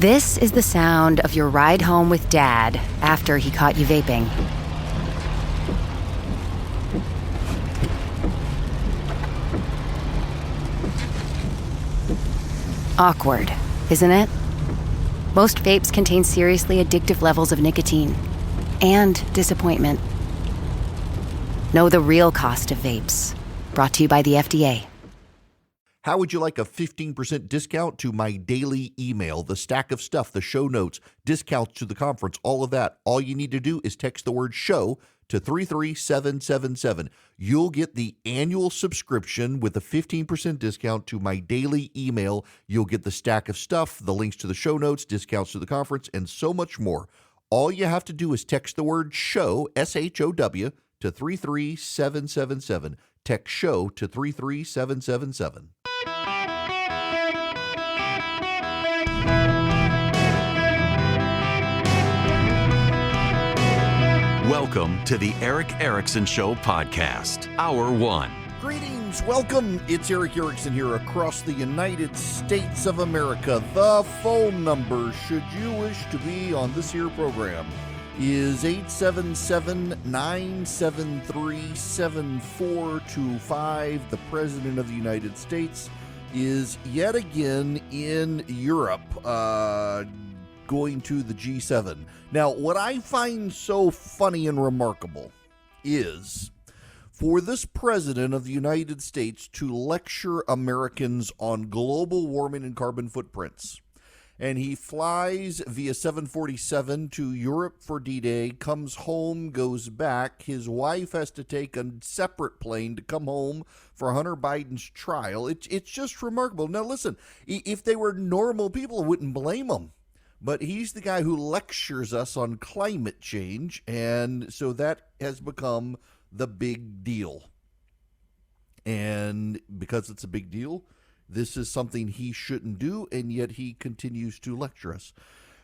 This is the sound of your ride home with Dad after he caught you vaping. Awkward, isn't it? Most vapes contain seriously addictive levels of nicotine and disappointment. Know the real cost of vapes. Brought to you by the FDA. How would you like a 15% discount to my daily email, the stack of stuff, the show notes, discounts to the conference, all of that? All you need to do is text the word show to 33777. You'll get the annual subscription with a 15% discount to my daily email. You'll get the stack of stuff, the links to the show notes, discounts to the conference, and so much more. All you have to do is text the word show, SHOW, to 33777. Text show to 33777. Welcome to the Eric Erickson Show podcast, Hour 1. Greetings, welcome. It's Eric Erickson here across the United States of America. The phone number, should you wish to be on this here program, is 877-973-7425. The President of the United States is yet again in Europe, going to the G7. Now, what I find so funny and remarkable is for this President of the United States to lecture Americans on global warming and carbon footprints. And he flies via 747 to Europe for D-Day, comes home, goes back. His wife has to take a separate plane to come home for Hunter Biden's trial. It's just remarkable. Now, listen, if they were normal people, I wouldn't blame them. But he's the guy who lectures us on climate change, and so that has become the big deal. And because it's a big deal, this is something he shouldn't do, and yet he continues to lecture us.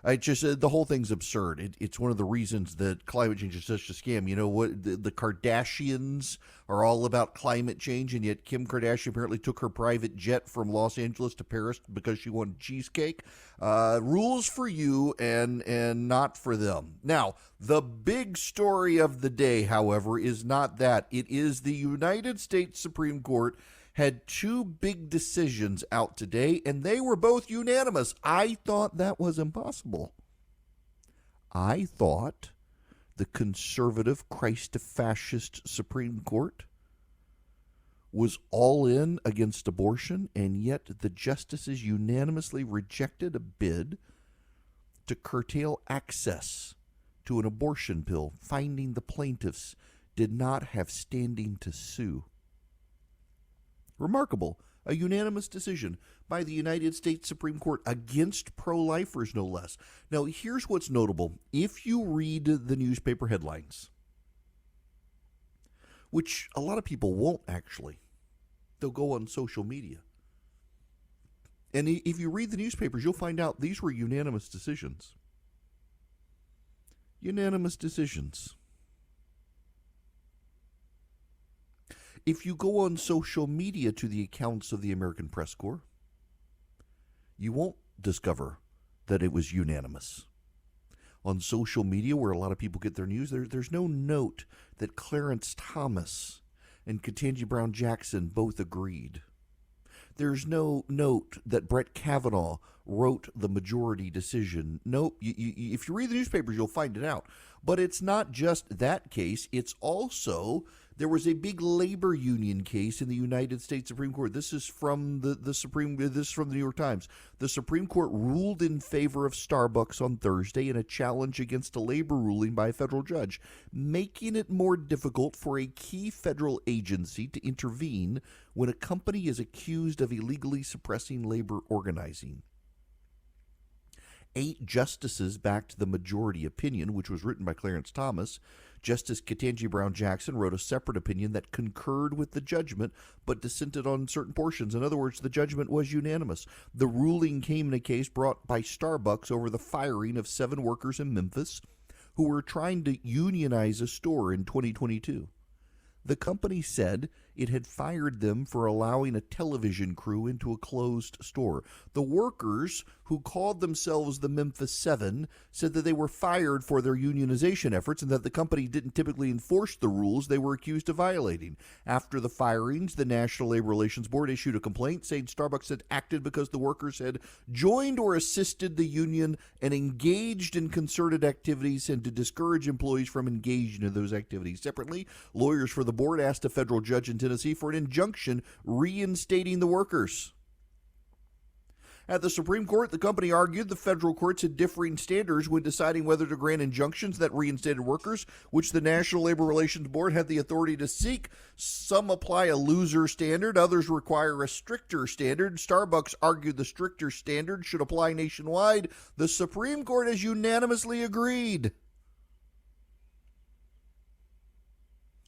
The whole thing's absurd. It's one of the reasons that climate change is such a scam. You know what? The Kardashians are all about climate change, and yet Kim Kardashian apparently took her private jet from Los Angeles to Paris because she wanted cheesecake. Rules for you and not for them. Now, the big story of the day, however, is not that. It is the United States Supreme Court had two big decisions out today, and they were both unanimous. I thought that was impossible. I thought the conservative, Christ-fascist Supreme Court was all in against abortion, and yet the justices unanimously rejected a bid to curtail access to an abortion pill, finding the plaintiffs did not have standing to sue. Remarkable. A unanimous decision by the United States Supreme Court against pro-lifers, no less. Now, here's what's notable. If you read the newspaper headlines, which a lot of people won't actually, they'll go on social media. And if you read the newspapers, you'll find out these were unanimous decisions. Unanimous decisions. If you go on social media to the accounts of the American Press Corps, you won't discover that it was unanimous. On social media, where a lot of people get their news, there's no note that Clarence Thomas and Ketanji Brown Jackson both agreed. There's no note that Brett Kavanaugh wrote the majority decision. No, if you read the newspapers, you'll find it out. But it's not just that case. It's also, there was a big labor union case in the United States Supreme Court. This is from this is from the New York Times. The Supreme Court ruled in favor of Starbucks on Thursday in a challenge against a labor ruling by a federal judge, making it more difficult for a key federal agency to intervene when a company is accused of illegally suppressing labor organizing. 8 justices backed the majority opinion, which was written by Clarence Thomas. Justice Ketanji Brown Jackson wrote a separate opinion that concurred with the judgment but dissented on certain portions. In other words, the judgment was unanimous. The ruling came in a case brought by Starbucks over the firing of 7 workers in Memphis who were trying to unionize a store in 2022. The company said it had fired them for allowing a television crew into a closed store. The workers, who called themselves the Memphis 7, said that they were fired for their unionization efforts and that the company didn't typically enforce the rules they were accused of violating. After the firings, the National Labor Relations Board issued a complaint saying Starbucks had acted because the workers had joined or assisted the union and engaged in concerted activities and to discourage employees from engaging in those activities. Separately, lawyers for the board asked a federal judge in Tennessee for an injunction reinstating the workers. At the Supreme Court, the company argued the federal courts had differing standards when deciding whether to grant injunctions that reinstated workers, which the National Labor Relations Board had the authority to seek. Some apply a looser standard, others require a stricter standard. Starbucks argued the stricter standard should apply nationwide. The Supreme Court has unanimously agreed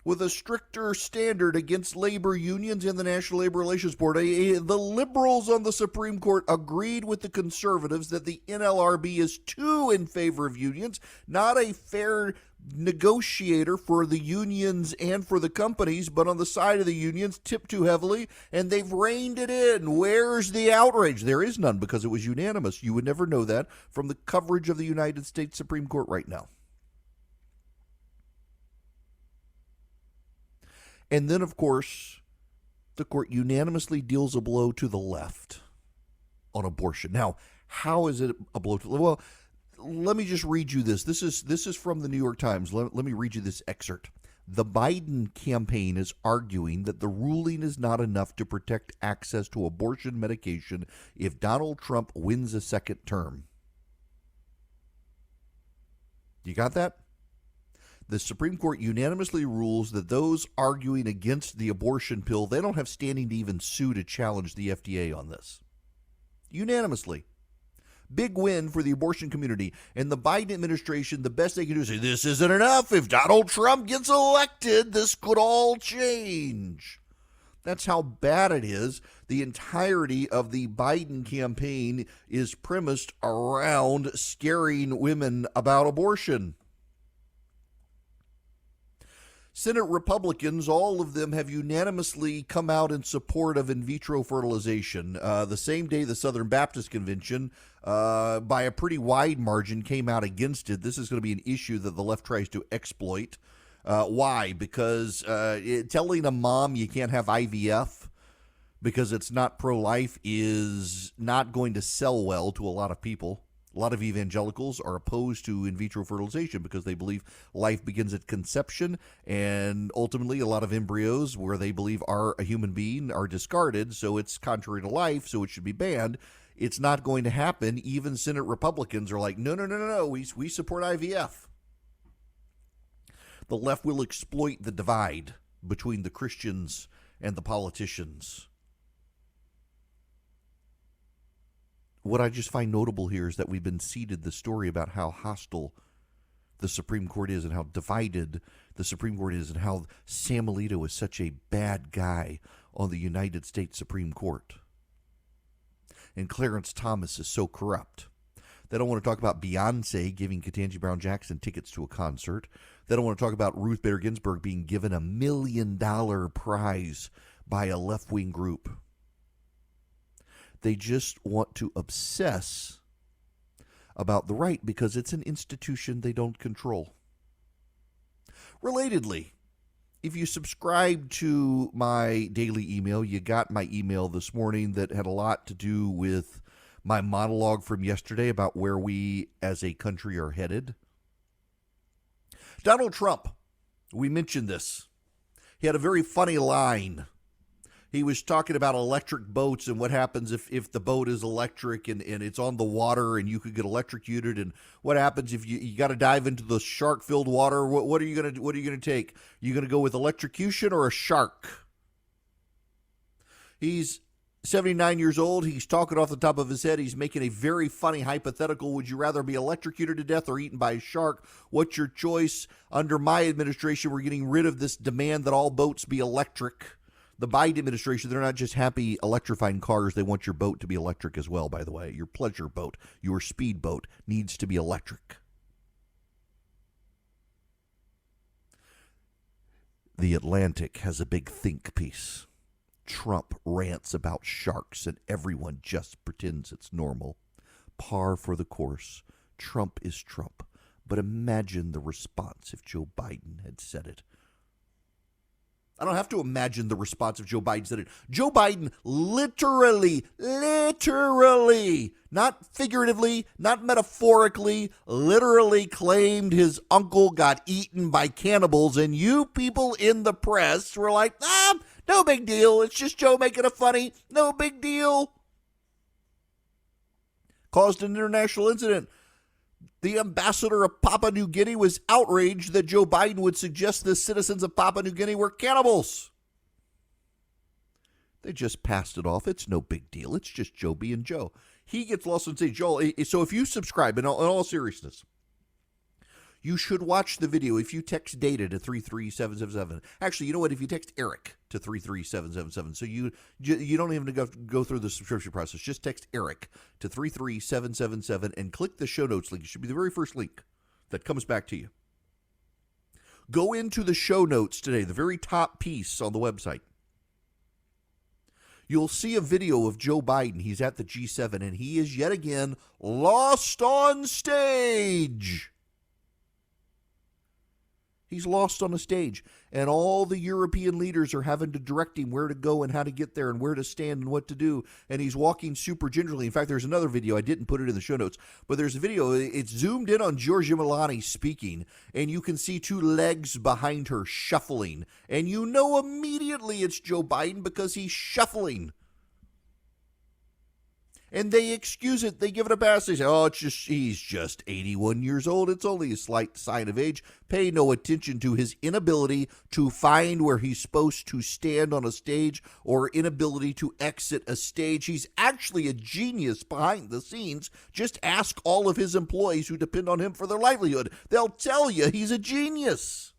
with a stricter standard against labor unions and the National Labor Relations Board. The liberals on the Supreme Court agreed with the conservatives that the NLRB is too in favor of unions, not a fair negotiator for the unions and for the companies, but on the side of the unions, tipped too heavily, and they've reined it in. Where's the outrage? There is none because it was unanimous. You would never know that from the coverage of the United States Supreme Court right now. And then, of course, the court unanimously deals a blow to the left on abortion. Now, how is it a blow to the left? Well, let me just read you this. This is from the New York Times. Let me read you this excerpt. The Biden campaign is arguing that the ruling is not enough to protect access to abortion medication if Donald Trump wins a second term. You got that? The Supreme Court unanimously rules that those arguing against the abortion pill, they don't have standing to even sue to challenge the FDA on this. Unanimously. Big win for the abortion community. And the Biden administration, the best they can do is say, this isn't enough. If Donald Trump gets elected, this could all change. That's how bad it is. The entirety of the Biden campaign is premised around scaring women about abortion. Senate Republicans, all of them, have unanimously come out in support of in vitro fertilization. The same day the Southern Baptist Convention, by a pretty wide margin, came out against it. This is going to be an issue that the left tries to exploit. Why? Because telling a mom you can't have IVF because it's not pro-life is not going to sell well to a lot of people. A lot of evangelicals are opposed to in vitro fertilization because they believe life begins at conception, and ultimately a lot of embryos where they believe are a human being are discarded, so it's contrary to life, so it should be banned. It's not going to happen. Even Senate Republicans are like, no, we support IVF. The left will exploit the divide between the Christians and the politicians. What I just find notable here is that we've been seeded the story about how hostile the Supreme Court is and how divided the Supreme Court is and how Sam Alito is such a bad guy on the United States Supreme Court. And Clarence Thomas is so corrupt. They don't want to talk about Beyonce giving Ketanji Brown Jackson tickets to a concert. They don't want to talk about Ruth Bader Ginsburg being given $1 million prize by a left-wing group. They just want to obsess about the right because it's an institution they don't control. Relatedly, if you subscribe to my daily email, you got my email this morning that had a lot to do with my monologue from yesterday about where we as a country are headed. Donald Trump, we mentioned this. He had a very funny line. He was talking about electric boats and what happens if the boat is electric and it's on the water and you could get electrocuted, and what happens if you got to dive into the shark-filled water. What are you gonna take? You gonna go with electrocution or a shark? He's 79 years old. He's talking off the top of his head. He's making a very funny hypothetical. Would you rather be electrocuted to death or eaten by a shark? What's your choice? Under my administration, we're getting rid of this demand that all boats be electric. The Biden administration, they're not just happy electrifying cars. They want your boat to be electric as well, by the way. Your pleasure boat, your speed boat needs to be electric. The Atlantic has a big think piece. Trump rants about sharks and everyone just pretends it's normal. Par for the course. Trump is Trump. But imagine the response if Joe Biden had said it. I don't have to imagine the response if Joe Biden said it. Joe Biden literally, not figuratively, not metaphorically, literally claimed his uncle got eaten by cannibals, and you people in the press were like, no big deal. It's just Joe making a funny. No big deal. Caused an international incident. The ambassador of Papua New Guinea was outraged that Joe Biden would suggest the citizens of Papua New Guinea were cannibals. They just passed it off. It's no big deal. It's just Joe being Joe. He gets lost and say, Joel, so if you subscribe, in all seriousness, you should watch the video if you text data to 33777. Actually, you know what? If you text Eric to 33777, so you don't even go through the subscription process. Just text Eric to 33777 and click the show notes link. It should be the very first link that comes back to you. Go into the show notes today, the very top piece on the website. You'll see a video of Joe Biden. He's at the G7, and he is yet again lost on stage. He's lost on a stage, and all the European leaders are having to direct him where to go and how to get there and where to stand and what to do, and he's walking super gingerly. In fact, there's another video. I didn't put it in the show notes, but there's a video. It's zoomed in on Giorgia Meloni speaking, and you can see two legs behind her shuffling, and you know immediately it's Joe Biden because he's shuffling. And they excuse it. They give it a pass. They say, he's just 81 years old. It's only a slight sign of age. Pay no attention to his inability to find where he's supposed to stand on a stage or inability to exit a stage. He's actually a genius behind the scenes. Just ask all of his employees who depend on him for their livelihood. They'll tell you he's a genius.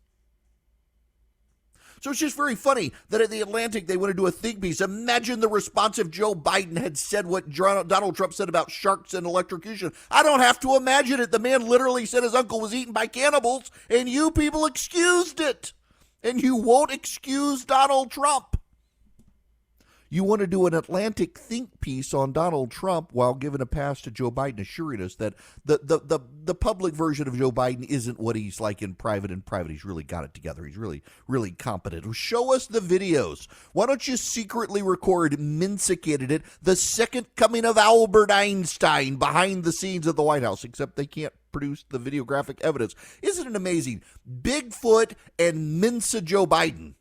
So it's just very funny that at the Atlantic they want to do a think piece. Imagine the response if Joe Biden had said what Donald Trump said about sharks and electrocution. I don't have to imagine it. The man literally said his uncle was eaten by cannibals, and you people excused it. And you won't excuse Donald Trump. You want to do an Atlantic think piece on Donald Trump while giving a pass to Joe Biden, assuring us that the public version of Joe Biden isn't what he's like in private. In private, he's really got it together. He's really, really competent. Show us the videos. Why don't you secretly record, Minsicated it, the second coming of Albert Einstein behind the scenes of the White House, except they can't produce the videographic evidence. Isn't it amazing? Bigfoot and Mensa Joe Biden.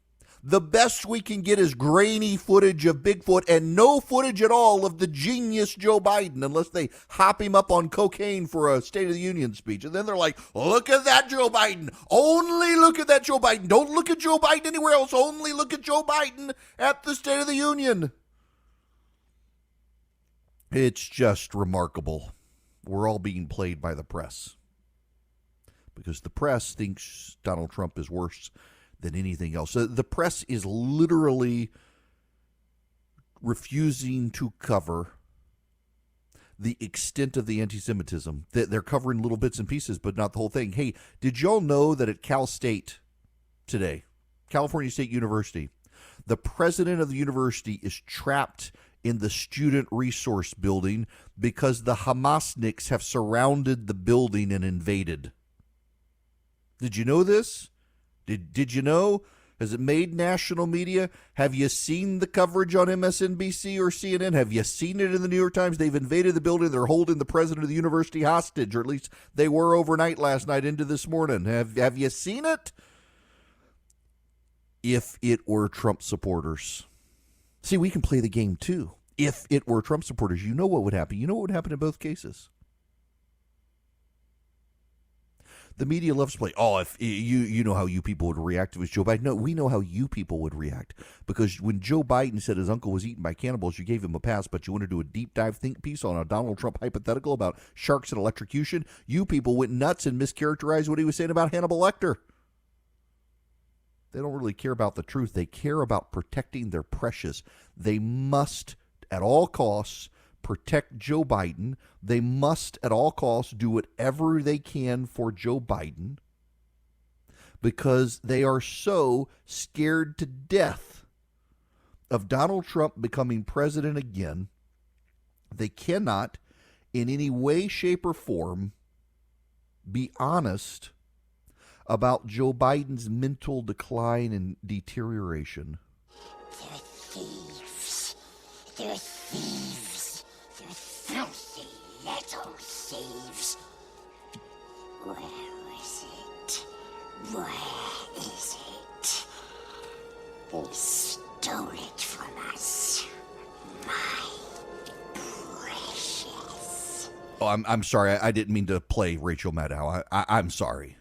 The best we can get is grainy footage of Bigfoot and no footage at all of the genius Joe Biden, unless they hop him up on cocaine for a State of the Union speech. And then they're like, look at that Joe Biden. Only look at that Joe Biden. Don't look at Joe Biden anywhere else. Only look at Joe Biden at the State of the Union. It's just remarkable. We're all being played by the press. Because the press thinks Donald Trump is worse than anything else. The press is literally refusing to cover the extent of the anti-Semitism. They're covering little bits and pieces, but not the whole thing. Hey, did y'all know that at Cal State today, California State University, the president of the university is trapped in the student resource building because the Hamasniks have surrounded the building and invaded? Did you know this? Did you know? Has it made national media? Have you seen the coverage on MSNBC or CNN? Have you seen it in the New York Times? They've invaded the building. They're holding the president of the university hostage, or at least they were overnight last night into this morning. Have you seen it? If it were Trump supporters. See, we can play the game too. If it were Trump supporters, you know what would happen. You know what would happen in both cases. The media loves to play, if you know how you people would react if it was Joe Biden. No, we know how you people would react. Because when Joe Biden said his uncle was eaten by cannibals, you gave him a pass, but you want to do a deep dive think piece on a Donald Trump hypothetical about sharks and electrocution. You people went nuts and mischaracterized what he was saying about Hannibal Lecter. They don't really care about the truth. They care about protecting their precious. They must, at all costs, protect Joe Biden. They must, at all costs, do whatever they can for Joe Biden. because they are so scared to death of Donald Trump becoming president again. They cannot, in any way, shape, or form, be honest about Joe Biden's mental decline and deterioration. They're thieves. They're thieves. They're filthy little thieves. Where is it? Where is it? They stole it from us. My precious. Oh, I'm sorry. I didn't mean to play Rachel Maddow. I'm sorry.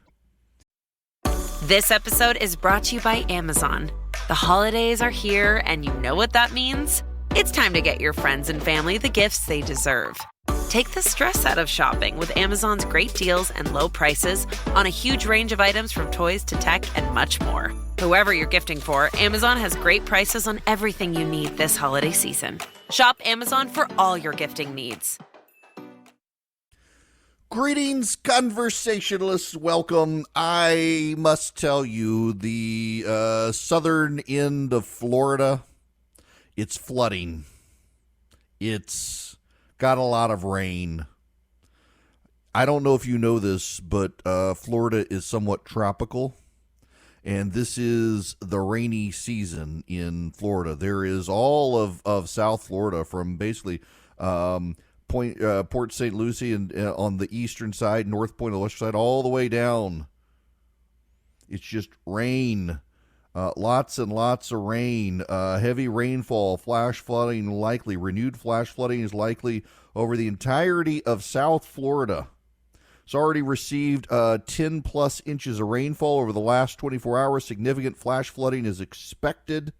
This episode is brought to you by Amazon. The holidays are here, and you know what that means. It's time to get your friends and family the gifts they deserve. Take the stress out of shopping with Amazon's great deals and low prices on a huge range of items from toys to tech and much more. Whoever you're gifting for, Amazon has great prices on everything you need this holiday season. Shop Amazon for all your gifting needs. Greetings, conversationalists. Welcome. I must tell you, the southern end of Florida, it's flooding. It's got a lot of rain. I don't know if you know this, but Florida is somewhat tropical, and this is the rainy season in Florida. There is all of South Florida, from basically Port St. Lucie and on the eastern side, North Point on the western side, all the way down. It's just rain, lots and lots of rain, heavy rainfall, flash flooding likely. Renewed flash flooding is likely over the entirety of South Florida. It's already received 10 plus inches of rainfall over the last 24 hours. Significant flash flooding is expected.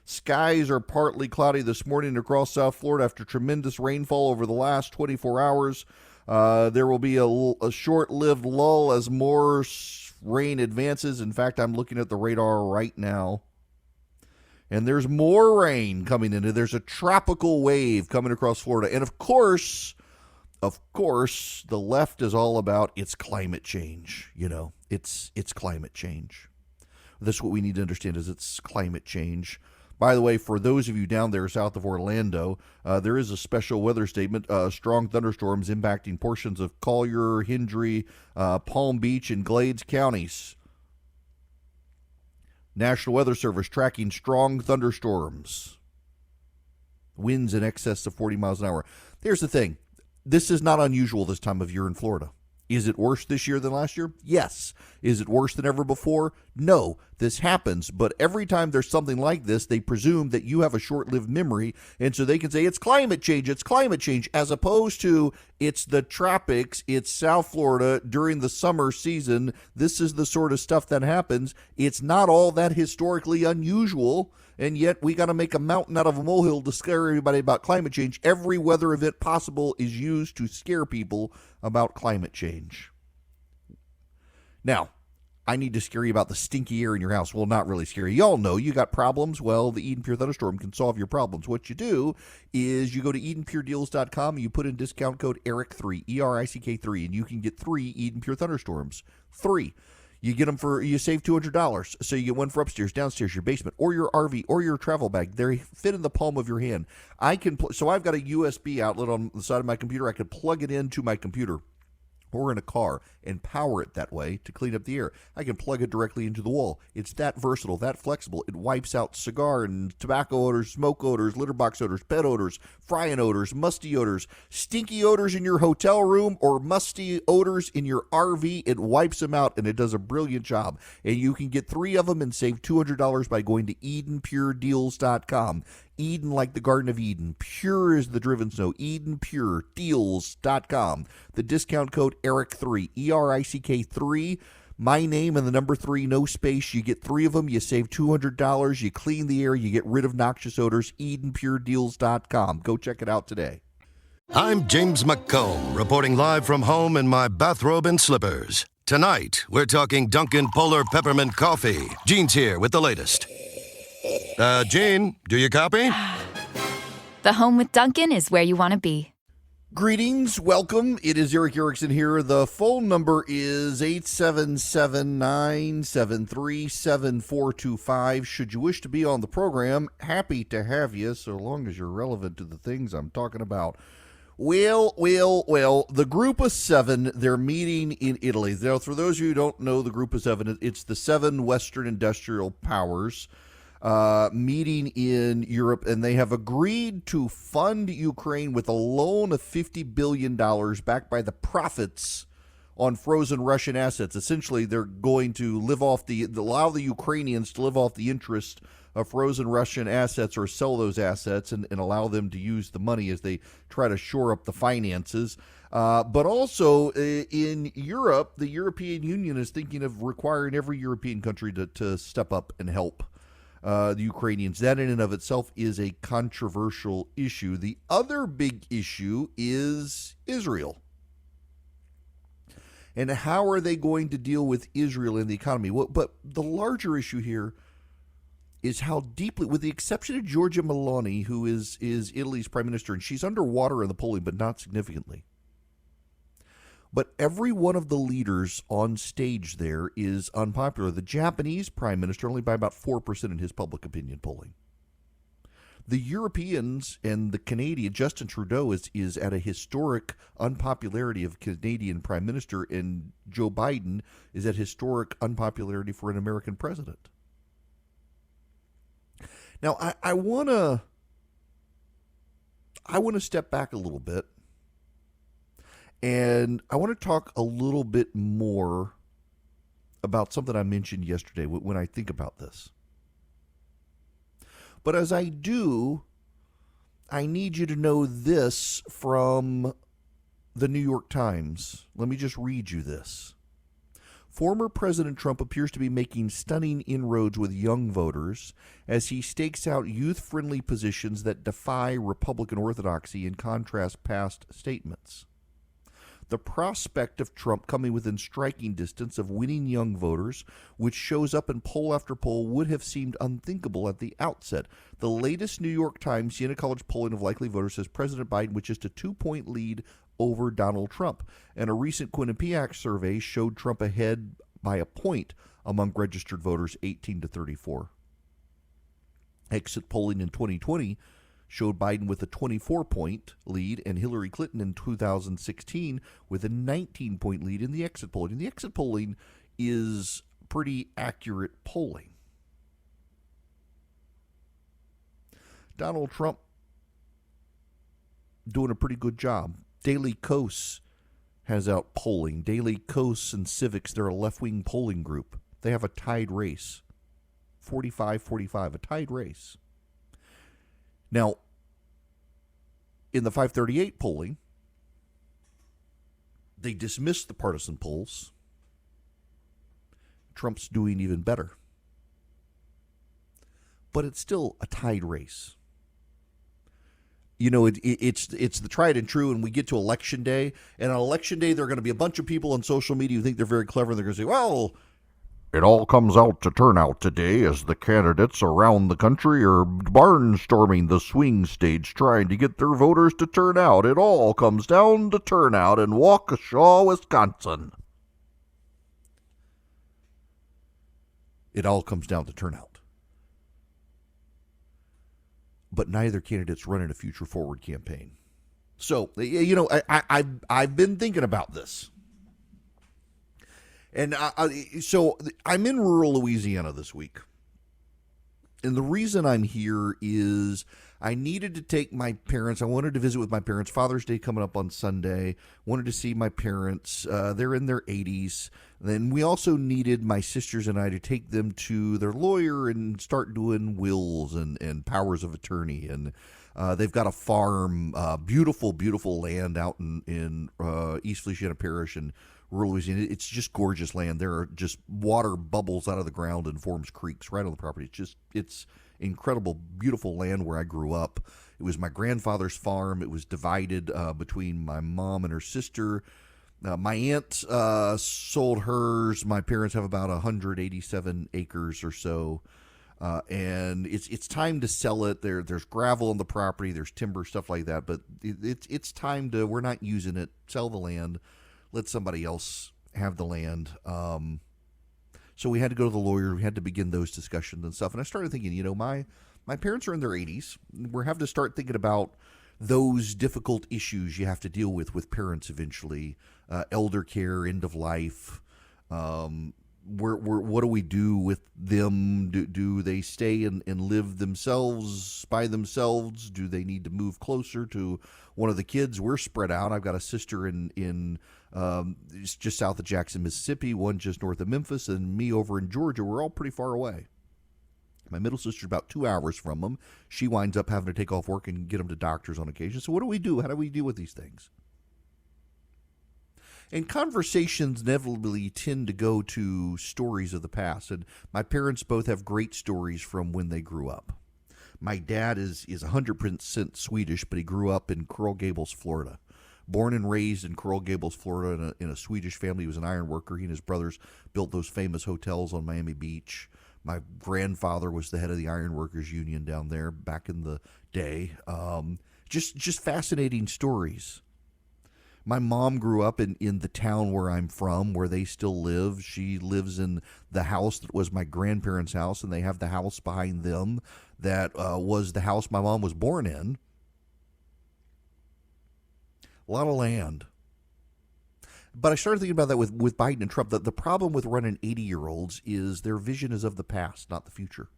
Skies are partly cloudy this morning across South Florida after tremendous rainfall over the last 24 hours. There will be a short-lived lull as more rain advances. In fact, I'm looking at the radar right now, and there's more rain coming in. There's a tropical wave coming across Florida. And of course, the left is all about it's climate change. You know, it's climate change. That's what we need to understand, is it's climate change. By the way, for those of you down there south of Orlando, there is a special weather statement. Strong thunderstorms impacting portions of Collier, Hendry, Palm Beach, and Glades counties. National Weather Service tracking strong thunderstorms. Winds in excess of 40 miles an hour. Here's the thing. This is not unusual this time of year in Florida. Is it worse this year than last year? Yes. Is it worse than ever before? No. This happens, but every time there's something like this, they presume that you have a short-lived memory, and so they can say, it's climate change, as opposed to, it's the tropics, it's South Florida during the summer season. This is the sort of stuff that happens. It's not all that historically unusual, and yet we got to make a mountain out of a molehill to scare everybody about climate change. Every weather event possible is used to scare people about climate change. Now, I need to scare you about the stinky air in your house. Well, not really scary. Y'all know you got problems. Well, the Eden Pure Thunderstorm can solve your problems. What you do is you go to EdenPureDeals.com and you put in discount code ERIC3, ERICK3, and you can get 3 Eden Pure Thunderstorms. 3. You get them you save $200. So you get one for upstairs, downstairs, your basement, or your RV, or your travel bag. They fit in the palm of your hand. So I've got a USB outlet on the side of my computer. I could plug it into my computer or in a car and power it that way to clean up the air. I can plug it directly into the wall. It's that versatile, that flexible. It wipes out cigar and tobacco odors, smoke odors, litter box odors, pet odors, frying odors, musty odors, stinky odors in your hotel room, or musty odors in your RV. It wipes them out, and it does a brilliant job. And you can get 3 of them and save $200 by going to EdenPureDeals.com. Eden like the Garden of Eden. Pure as the driven snow. EdenPureDeals.com. The discount code ERIC3, ERICK3. My name and the number 3, no space. You get 3 of them. You save $200. You clean the air. You get rid of noxious odors. EdenPureDeals.com. Go check it out today. I'm James McComb, reporting live from home in my bathrobe and slippers. Tonight, we're talking Dunkin' Polar Peppermint Coffee. Gene's here with the latest. Gene, do you copy? The home with Dunkin' is where you want to be. Greetings, welcome. It is Eric Erickson here. The phone number is 877-973-7425. Should you wish to be on the program, happy to have you, so long as you're relevant to the things I'm talking about. Well, the Group of Seven, they're meeting in Italy. Now, for those of you who don't know the Group of Seven, it's the seven Western industrial powers meeting in Europe, and they have agreed to fund Ukraine with a loan of $50 billion backed by the profits on frozen Russian assets. Essentially, they're going to allow the Ukrainians to live off the interest of frozen Russian assets or sell those assets and allow them to use the money as they try to shore up the finances. But also in Europe, the European Union is thinking of requiring every European country to step up and help the Ukrainians. That in and of itself is a controversial issue. The other big issue is Israel. And how are they going to deal with Israel in the economy? But the larger issue here is how deeply, with the exception of Giorgia Meloni, who is Italy's prime minister, and she's underwater in the polling, but not significantly. But every one of the leaders on stage there is unpopular. The Japanese prime minister only by about 4% in his public opinion polling. The Europeans and the Canadian, Justin Trudeau is at a historic unpopularity of Canadian prime minister, and Joe Biden is at historic unpopularity for an American president. Now, I want to step back a little bit. And I want to talk a little bit more about something I mentioned yesterday when I think about this. But as I do, I need you to know this from the New York Times. Let me just read you this. Former President Trump appears to be making stunning inroads with young voters as he stakes out youth-friendly positions that defy Republican orthodoxy and contrast past statements. The prospect of Trump coming within striking distance of winning young voters, which shows up in poll after poll, would have seemed unthinkable at the outset. The latest New York Times Siena College polling of likely voters says President Biden with just a 2-point lead over Donald Trump. And a recent Quinnipiac survey showed Trump ahead by a point among registered voters 18 to 34. Exit polling in 2020 showed Biden with a 24-point lead and Hillary Clinton in 2016 with a 19-point lead in the exit polling. And the exit polling is pretty accurate polling. Donald Trump doing a pretty good job. Daily Kos has out polling. Daily Kos and Civics, they're a left-wing polling group. They have a tied race. 45-45, a tied race. Now, in the 538 polling, they dismissed the partisan polls. Trump's doing even better. But it's still a tied race. You know, it's the tried and true, and we get to Election Day, and on Election Day, there are going to be a bunch of people on social media who think they're very clever, and they're going to say, well, it all comes out to turnout today as the candidates around the country are barnstorming the swing states trying to get their voters to turn out. It all comes down to turnout in Waukesha, Wisconsin. It all comes down to turnout. But neither candidate's running a future forward campaign. So, you know, I've been thinking about this. And so I'm in rural Louisiana this week. And the reason I'm here is I needed to take my parents. I wanted to visit with my parents. Father's Day coming up on Sunday. Wanted to see my parents. They're in their 80s. Then we also needed my sisters and I to take them to their lawyer and start doing wills and powers of attorney. And they've got a farm, beautiful, beautiful land out in East Feliciana Parish and rural Louisiana. It's just gorgeous land. There are just water bubbles out of the ground and forms creeks right on the property. It's incredible, beautiful land where I grew up. It was my grandfather's farm. It was divided between my mom and her sister. My aunt sold hers. My parents have about 187 acres or so. And it's time to sell it. There's gravel on the property, there's timber, stuff like that. But it's time to, we're not using it. Sell the land, let somebody else have the land. So we had to go to the lawyer. We had to begin those discussions and stuff. And I started thinking, my parents are in their 80s. We're having to start thinking about those difficult issues you have to deal with parents eventually, elder care, end of life. What do we do with them? Do they stay and live themselves by themselves? Do they need to move closer to one of the kids? We're spread out. I've got a sister in just south of Jackson, Mississippi, one just north of Memphis, and me over in Georgia. We're all pretty far away. My middle sister's about 2 hours from them. She winds up having to take off work and get them to doctors on occasion. So what do we do? How do we deal with these things? And conversations inevitably tend to go to stories of the past. And my parents both have great stories from when they grew up. My dad is 100% Swedish, but he grew up in Coral Gables, Florida. Born and raised in Coral Gables, Florida, in a Swedish family. He was an iron worker. He and his brothers built those famous hotels on Miami Beach. My grandfather was the head of the Iron Workers Union down there back in the day. Just fascinating stories. My mom grew up in the town where I'm from, where they still live. She lives in the house that was my grandparents' house, and they have the house behind them that was the house my mom was born in. A lot of land. But I started thinking about that with Biden and Trump. The problem with running 80-year-olds is their vision is of the past, not the future.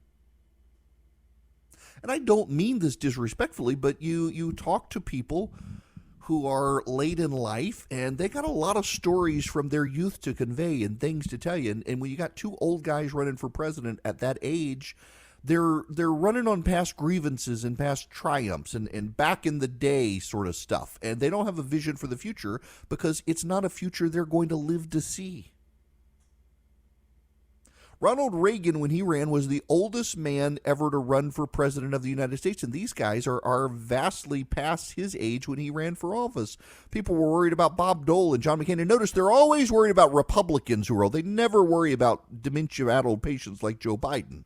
And I don't mean this disrespectfully, but you talk to people who are late in life, and they got a lot of stories from their youth to convey and things to tell you. And when you got two old guys running for president at that age, they're running on past grievances and past triumphs and back in the day sort of stuff. And they don't have a vision for the future because it's not a future they're going to live to see. Ronald Reagan, when he ran, was the oldest man ever to run for president of the United States. And these guys are vastly past his age when he ran for office. People were worried about Bob Dole and John McCain. And notice they're always worried about Republicans who are old. They never worry about dementia-addled patients like Joe Biden.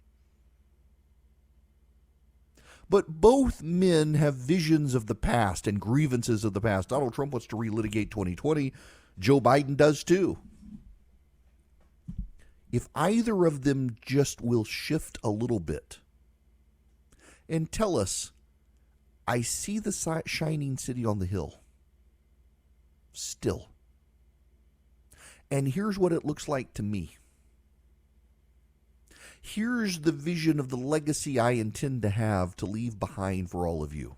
But both men have visions of the past and grievances of the past. Donald Trump wants to relitigate 2020. Joe Biden does too. If either of them just will shift a little bit and tell us, I see the shining city on the hill still. And here's what it looks like to me. Here's the vision of the legacy I intend to have to leave behind for all of you.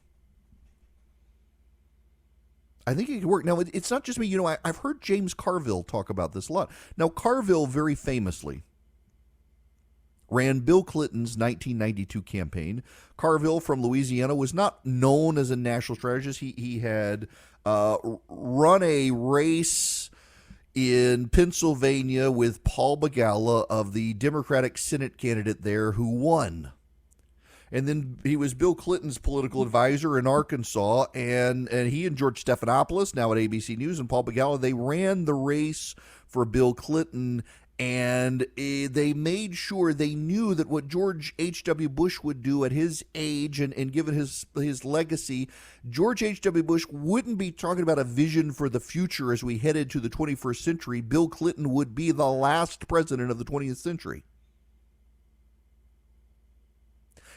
I think it could work. Now, it's not just me. I've heard James Carville talk about this a lot. Now, Carville very famously ran Bill Clinton's 1992 campaign. Carville from Louisiana was not known as a national strategist. He had run a race in Pennsylvania with Paul Begala of the Democratic Senate candidate there who won. And then he was Bill Clinton's political advisor in Arkansas, and he and George Stephanopoulos, now at ABC News, and Paul Begala, they ran the race for Bill Clinton, and they made sure they knew that what George H.W. Bush would do at his age and given his legacy, George H.W. Bush wouldn't be talking about a vision for the future as we headed to the 21st century. Bill Clinton would be the last president of the 20th century.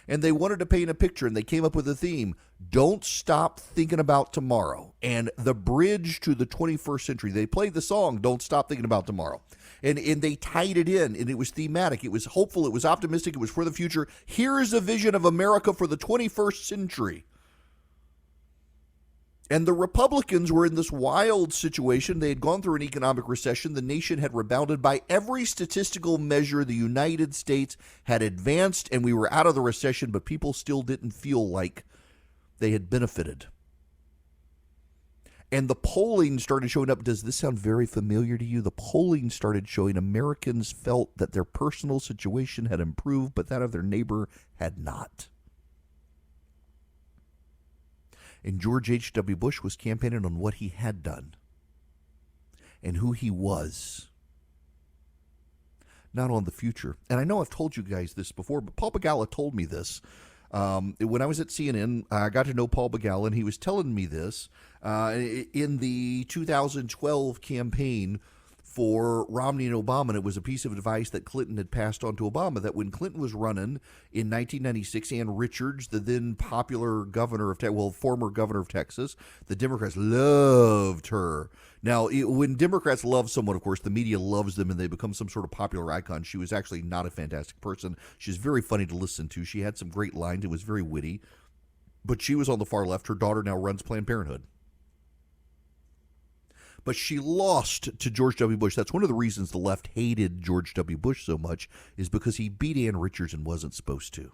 And they wanted to paint a picture, and they came up with a theme: don't stop thinking about tomorrow. And the bridge to the 21st century, they played the song, Don't Stop Thinking About Tomorrow. And they tied it in, and it was thematic. It was hopeful. It was optimistic. It was for the future. Here is a vision of America for the 21st century. And the Republicans were in this wild situation. They had gone through an economic recession. The nation had rebounded. By every statistical measure, the United States had advanced, and we were out of the recession, but people still didn't feel like they had benefited. And the polling started showing up. Does this sound very familiar to you? The polling started showing Americans felt that their personal situation had improved, but that of their neighbor had not. And George H.W. Bush was campaigning on what he had done and who he was, not on the future. And I know I've told you guys this before, but Paul Begala told me this. When I was at CNN, I got to know Paul Begala, and he was telling me this in the 2012 campaign for Romney and Obama. And it was a piece of advice that Clinton had passed on to Obama, that when Clinton was running in 1996, Ann Richards, the then popular governor of former governor of Texas, the Democrats loved her. Now, when Democrats love someone, of course, the media loves them and they become some sort of popular icon. She was actually not a fantastic person. She's very funny to listen to. She had some great lines. It was very witty. But she was on the far left. Her daughter now runs Planned Parenthood. But she lost to George W. Bush. That's one of the reasons the left hated George W. Bush so much, is because he beat Ann Richards and wasn't supposed to.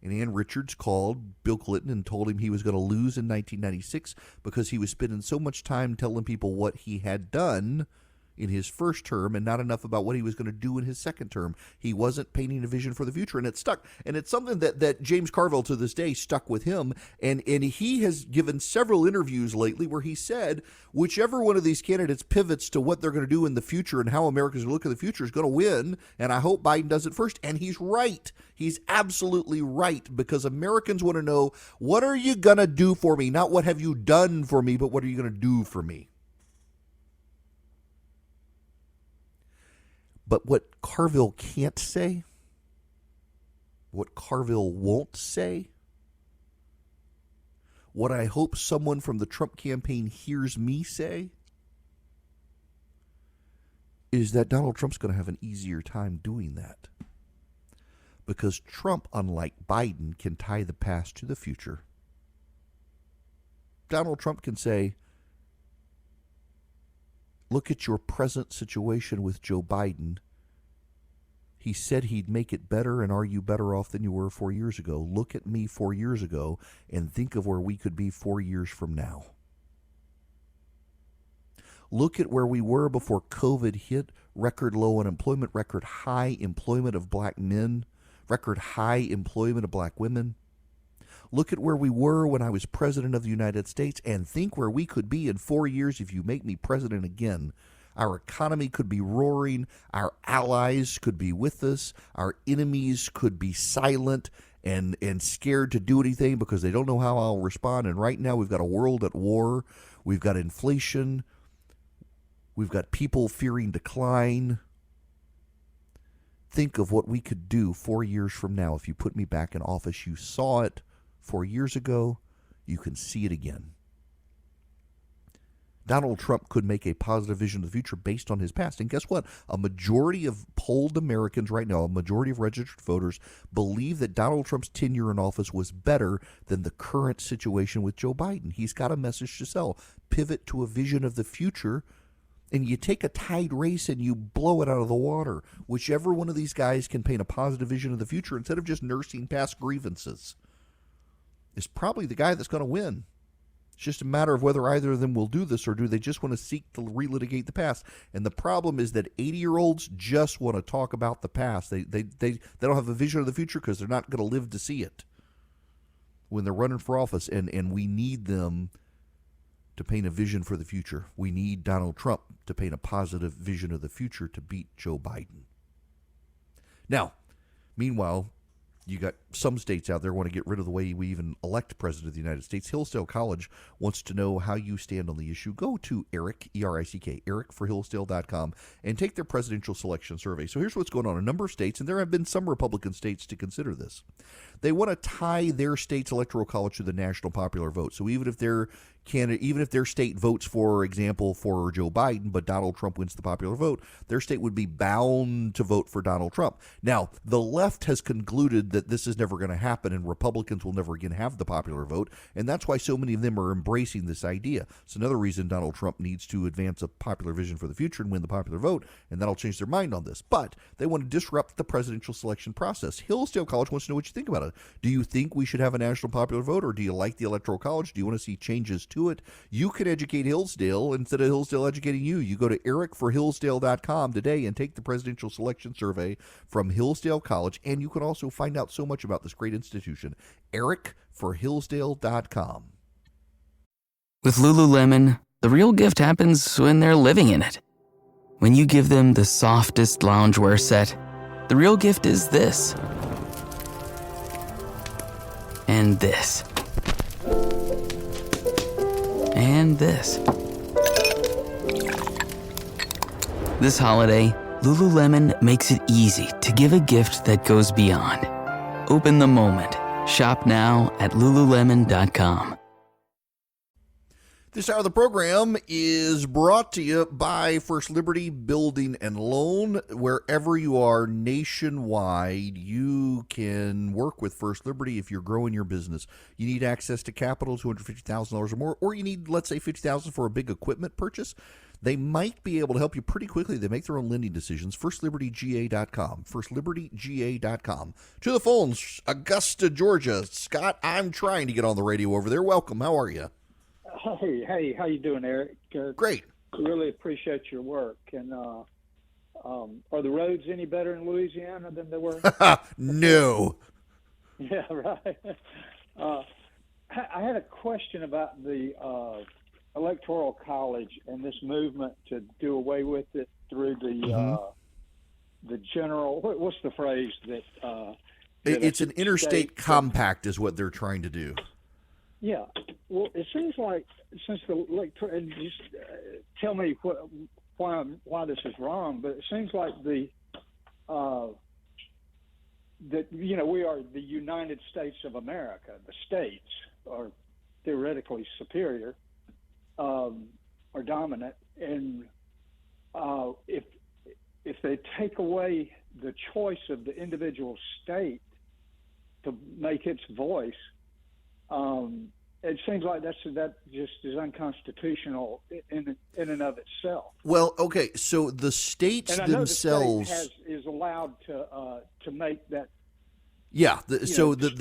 And Ann Richards called Bill Clinton and told him he was going to lose in 1996 because he was spending so much time telling people what he had done in his first term and not enough about what he was going to do in his second term. He wasn't painting a vision for the future, and it stuck. And it's something that James Carville to this day stuck with him. And he has given several interviews lately where he said whichever one of these candidates pivots to what they're going to do in the future and how America's going to look at the future is going to win. And I hope Biden does it first. And he's right. He's absolutely right, because Americans want to know, what are you going to do for me? Not what have you done for me, but what are you going to do for me? But what Carville can't say, what Carville won't say, what I hope someone from the Trump campaign hears me say, is that Donald Trump's going to have an easier time doing that. Because Trump, unlike Biden, can tie the past to the future. Donald Trump can say, look at your present situation with Joe Biden. He said he'd make it better, and are you better off than you were 4 years ago? Look at me 4 years ago and think of where we could be 4 years from now. Look at where we were before COVID hit, record low unemployment, record high employment of black men, record high employment of black women. Look at where we were when I was president of the United States and think where we could be in 4 years if you make me president again. Our economy could be roaring. Our allies could be with us. Our enemies could be silent and scared to do anything because they don't know how I'll respond. And right now we've got a world at war. We've got inflation. We've got people fearing decline. Think of what we could do 4 years from now if you put me back in office. You saw it 4 years ago. You can see it again. Donald Trump could make a positive vision of the future based on his past. And guess what? A majority of polled Americans right now, a majority of registered voters, believe that Donald Trump's tenure in office was better than the current situation with Joe Biden. He's got a message to sell. Pivot to a vision of the future, and you take a tied race and you blow it out of the water. Whichever one of these guys can paint a positive vision of the future instead of just nursing past grievances is probably the guy that's going to win. It's just a matter of whether either of them will do this, or do they just want to seek to relitigate the past. And the problem is that 80-year-olds just want to talk about the past. They don't have a vision of the future because they're not going to live to see it when they're running for office. And we need them to paint a vision for the future. We need Donald Trump to paint a positive vision of the future to beat Joe Biden. Now, meanwhile, you got some states out there want to get rid of the way we even elect president of the United States. Hillsdale College wants to know how you stand on the issue. Go to Eric, E-R-I-C-K, ericforhillsdale.com, and take their presidential selection survey. So here's what's going on. A number of states, and there have been some Republican states to consider this. They want to tie their state's electoral college to the national popular vote. So even if their state votes, for example, for Joe Biden, but Donald Trump wins the popular vote, their state would be bound to vote for Donald Trump. Now, the left has concluded that this is never going to happen and Republicans will never again have the popular vote, and that's why so many of them are embracing this idea. It's another reason Donald Trump needs to advance a popular vision for the future and win the popular vote, and that'll change their mind on this. But they want to disrupt the presidential selection process. Hillsdale College wants to know what you think about it. Do you think we should have a national popular vote, or do you like the electoral college? Do you want to see changes to it? You can educate Hillsdale instead of Hillsdale educating you. You go to ericforhillsdale.com today and take the presidential selection survey from Hillsdale College, and you can also find out so much about this great institution. ericforhillsdale.com. With Lululemon, the real gift happens when they're living in it. when you give them the softest loungewear set, the real gift is this. And this. And this. This holiday, Lululemon makes it easy to give a gift that goes beyond. Open the moment. Shop now at Lululemon.com. This hour of the program is brought to you by First Liberty Building and Loan. Wherever you are nationwide, you can work with First Liberty if you're growing your business. You need access to capital, $250,000 or more, or you need, let's say, $50,000 for a big equipment purchase. They might be able to help you pretty quickly. They make their own lending decisions. FirstLibertyGA.com. FirstLibertyGA.com. To the phones, Augusta, Georgia. Scott, I'm trying to get on the radio over there. Welcome. How are you? Hey, how you doing, Eric? Great. Really appreciate your work. And are the roads any better in Louisiana than they were? No. Yeah, right. I had a question about the Electoral College and this movement to do away with it through the general. What's the phrase that? It's an interstate compact, is what they're trying to do. Yeah. Well, it seems like since and just tell me why this is wrong, but it seems like that we are the United States of America. The states are theoretically superior, are dominant, and if they take away the choice of the individual state to make its voice. It seems like that just is unconstitutional in and of itself. Well, okay, so the states themselves the state is allowed to make that. Yeah, the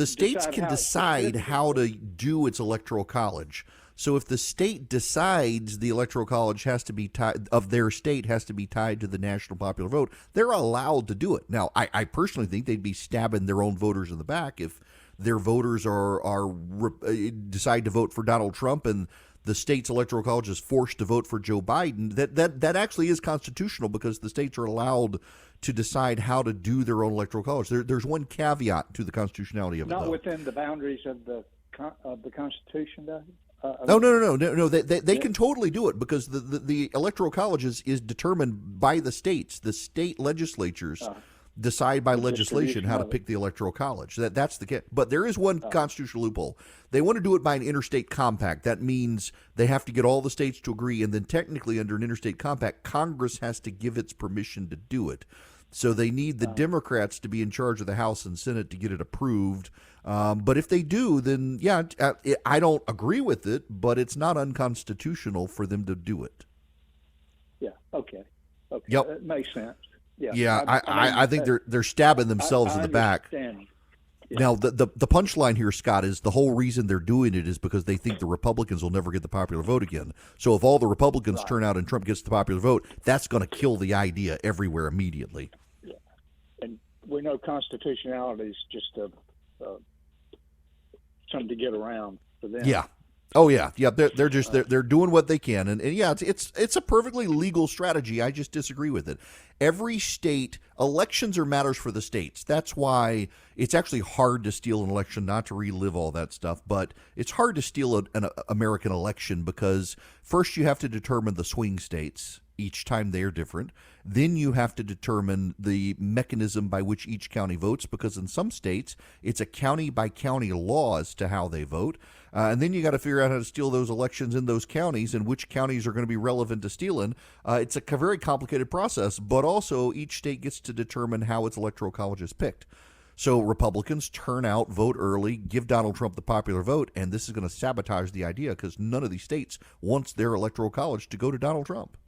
states can decide how to do its electoral college. So if the state decides the electoral college has to be tied of their state has to be tied to the national popular vote, they're allowed to do it. Now, I personally think they'd be stabbing their own voters in the back if their voters decide to vote for Donald Trump and the state's electoral college is forced to vote for Joe Biden. That actually is constitutional because the states are allowed to decide how to do their own electoral college. There's one caveat to the constitutionality of it, not though. within the boundaries of the Constitution, though. No. They can totally do it because the electoral college is determined by the states. The state legislatures decide by legislation how to pick the electoral college. That's the case. But there is one constitutional loophole. They want to do it by an interstate compact. That means they have to get all the states to agree, and then technically under an interstate compact, Congress has to give its permission to do it. So they need the Democrats to be in charge of the House and Senate to get it approved. But if they do, then, yeah, I don't agree with it, but it's not unconstitutional for them to do it. Yeah, okay. Yep. That makes sense. Yeah, I think they're stabbing themselves in the back. Yeah. Now, the punchline here, Scott, is the whole reason they're doing it is because they think the Republicans will never get the popular vote again. So if all the Republicans turn out and Trump gets the popular vote, that's going to kill the idea everywhere immediately. Yeah. And we know constitutionality is just something to get around for them. Yeah. Oh yeah. They're doing what they can, and yeah, it's a perfectly legal strategy. I just disagree with it. Every state, elections are matters for the states. That's why it's actually hard to steal an election. Not to relive all that stuff, but it's hard to steal an American election because first you have to determine the swing states. Each time they are different. Then you have to determine the mechanism by which each county votes, because in some states, it's a county-by-county law as to how they vote. And then you got to figure out how to steal those elections in those counties and which counties are going to be relevant to stealing. It's a very complicated process, but also each state gets to determine how its electoral college is picked. So Republicans turn out, vote early, give Donald Trump the popular vote, and this is going to sabotage the idea because none of these states wants their electoral college to go to Donald Trump.